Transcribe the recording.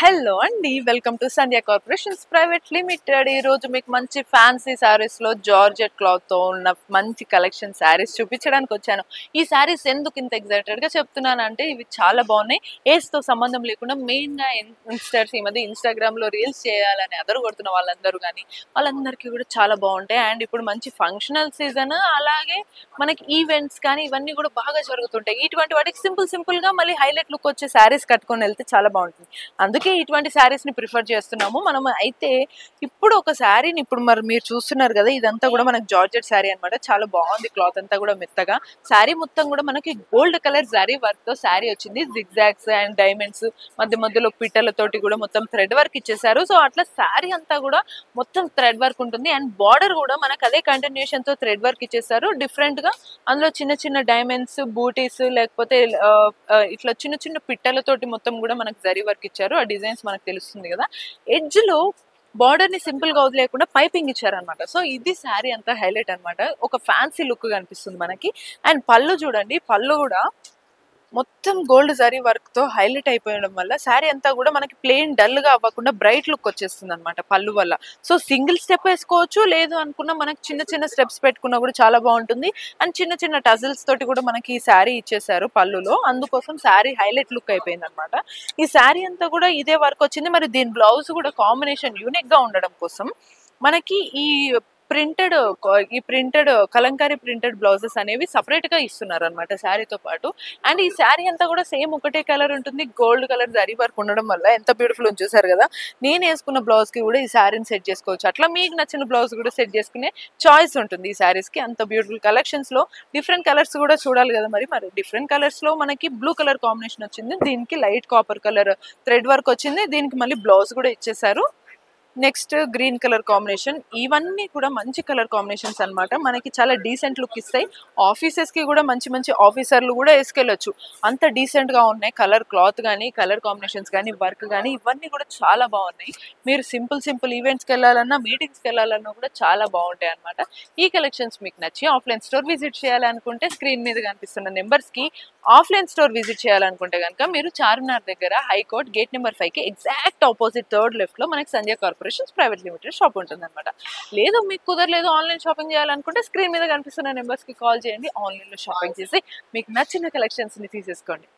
Hello అండి, welcome to Sandhya corporations private limited. ఈ రోజు మీకు మంచి ఫ్యాన్సీ శారీస్ లో జార్జెట్ క్లాత్ తో ఉన్న మంచి కలెక్షన్ శారీస్ చూపించడానికి వచ్చాను. ఈ శారీస్ ఎందుకు ఇంత ఎగ్జైటెడ్ గా చెప్తున్నాను అంటే ఇవి చాలా బాగున్నాయి. ఏజ్ తో సంబంధం లేకుండా మెయిన్ గా యంగ్స్టర్స్ ఈ మధ్య ఇన్స్టాగ్రామ్ లో రీల్స్ చేయాలని అదరు కొడుతున్న వాళ్ళందరూ కానీ వాళ్ళందరికీ కూడా చాలా బాగుంటాయి. అండ్ ఇప్పుడు మంచి ఫంక్షనల్ సీజన్, అలాగే మనకి ఈవెంట్స్ కానీ ఇవన్నీ కూడా బాగా జరుగుతుంటాయి. ఇటువంటి వాటికి సింపుల్ గా మళ్ళీ హైలైట్ లుక్ వచ్చే శారీస్ కట్టుకొని వెళ్తే చాలా బాగుంటుంది. అందుకే ఇటువంటి శారీస్ ని ప్రిఫర్ చేస్తున్నాము మనం. అయితే ఇప్పుడు ఒక శారీని ఇప్పుడు మరి మీరు చూస్తున్నారు కదా, ఇదంతా కూడా మనకి జార్జెట్ శారీ అనమాట. చాలా బాగుంది, క్లాత్ అంతా కూడా మెత్తగా. శారీ మొత్తం కూడా మనకి గోల్డ్ కలర్ జరీ వర్క్ తో శారీ వచ్చింది. జిగ్జాగ్స్ అండ్ డైమండ్స్ మధ్యలో పిట్టలతోటి కూడా మొత్తం థ్రెడ్ వర్క్ ఇచ్చేసారు. సో అట్లా శారీ అంతా కూడా మొత్తం థ్రెడ్ వర్క్ ఉంటుంది. అండ్ బార్డర్ కూడా మనకు అదే కంటిన్యూషన్ తో థ్రెడ్ వర్క్ ఇచ్చేసారు. డిఫరెంట్ గా అందులో చిన్న డైమండ్స్, బూటీస్, లేకపోతే ఇట్లా చిన్న పిట్టలతోటి మొత్తం కూడా మనకు జరీ వర్క్ ఇచ్చారు. ఆ డిజైన్స్ మనకు తెలుస్తుంది కదా. ఎడ్జ్ లో బార్డర్ ని సింపుల్ గా వదిలేకుండా పైపింగ్ ఇచ్చారనమాట. సో ఇది శారీ అంతా హైలైట్ అనమాట. ఒక ఫ్యాన్సీ లుక్ కనిపిస్తుంది మనకి. అండ్ పళ్ళు చూడండి, పళ్ళు కూడా మొత్తం గోల్డ్ జరీ వర్క్ తో హైలైట్ అయిపోయడం వల్ల శారీ అంతా కూడా మనకి ప్లెయిన్ డల్ గా అవ్వకుండా బ్రైట్ లుక్ వచ్చేస్తుంది అనమాట పళ్ళు వల్ల. సో సింగిల్ స్టెప్ వేసుకోవచ్చు, లేదు అనుకున్నా మనకి చిన్న స్టెప్స్ పెట్టుకున్నా కూడా చాలా బాగుంటుంది. అండ్ చిన్న టజల్స్ తోటి కూడా మనకి ఈ శారీ ఇచ్చేసారు పళ్ళులో. అందుకోసం శారీ హైలైట్ లుక్ అయిపోయింది అనమాట. ఈ శారీ అంతా కూడా ఇదే వర్క్ వచ్చింది. మరి దీని బ్లౌజ్ కూడా కాంబినేషన్ యూనిక్ గా ఉండడం కోసం మనకి ప్రింటెడ్ కలంకారీ ప్రింటెడ్ బ్లౌజెస్ అనేవి సపరేట్ గా ఇస్తున్నారు అనమాట శారీతో పాటు. అండ్ ఈ శారీ అంతా కూడా సేమ్ ఒకటే కలర్ ఉంటుంది. గోల్డ్ కలర్ జరీ వర్క్ ఉండడం వల్ల ఎంత బ్యూటిఫుల్ ఉంది చూసారు కదా. నేను వేసుకున్న బ్లౌజ్ కి కూడా ఈ శారీని సెట్ చేసుకోవచ్చు. అట్లా మీకు నచ్చిన బ్లౌజ్ కూడా సెట్ చేసుకునే చాయిస్ ఉంటుంది ఈ శారీస్ కి. అంత బ్యూటిఫుల్ కలెక్షన్స్ లో డిఫరెంట్ కలర్స్ కూడా చూడాలి కదా. మరి డిఫరెంట్ కలర్స్ లో మనకి బ్లూ కలర్ కాంబినేషన్ వచ్చింది, దీనికి light copper colour thread work వచ్చింది, దీనికి మళ్ళీ బ్లౌజ్ కూడా ఇచ్చేసారు. Next green colour combination. ఇవన్నీ కూడా మంచి కలర్ కాంబినేషన్స్ అనమాట. మనకి చాలా డీసెంట్ లుక్ ఇస్తాయి. ఆఫీసెస్ కి కూడా మంచి ఆఫీసర్లు కూడా వేసుకెళ్ళొచ్చు, అంత డీసెంట్ గా ఉన్నాయి. కలర్ క్లాత్ కానీ, కలర్ కాంబినేషన్స్ కానీ, వర్క్ కానీ ఇవన్నీ కూడా చాలా బాగున్నాయి. మీరు సింపుల్ ఈవెంట్స్కి వెళ్ళాలన్నా, మీటింగ్స్కి వెళ్ళాలన్నా కూడా చాలా బాగుంటాయి అనమాట. ఈ కలెక్షన్స్ మీకు నచ్చి ఆఫ్లైన్ స్టోర్ విజిట్ చేయాలనుకుంటే స్క్రీన్ మీద కనిపిస్తున్న నెంబర్స్ కి ఆఫ్లైన్ స్టోర్ విజిట్ చేయాలనుకుంటే కనుక మీరు చార్మినార్ దగ్గర హైకోర్ట్ గేట్ నెంబర్ 5 కి ఎగ్జాక్ట్ ఆపోజిట్ థర్డ్ లెఫ్ట్ లో మనకి సంధ్య కార్పొరేషన్స్ ప్రైవేట్ లిమిటెడ్ షాప్ ఉంటుంది అనమాట. లేదు మీకు కుదరలేదు, ఆన్లైన్ షాపింగ్ చేయాలనుకుంటే స్క్రీన్ మీద కనిపిస్తున్న నెంబర్స్ కి కాల్ చేయండి. ఆన్లైన్ లో షాపింగ్ చేసి మీకు నచ్చిన కలెక్షన్స్ ని తీసేసుకోండి.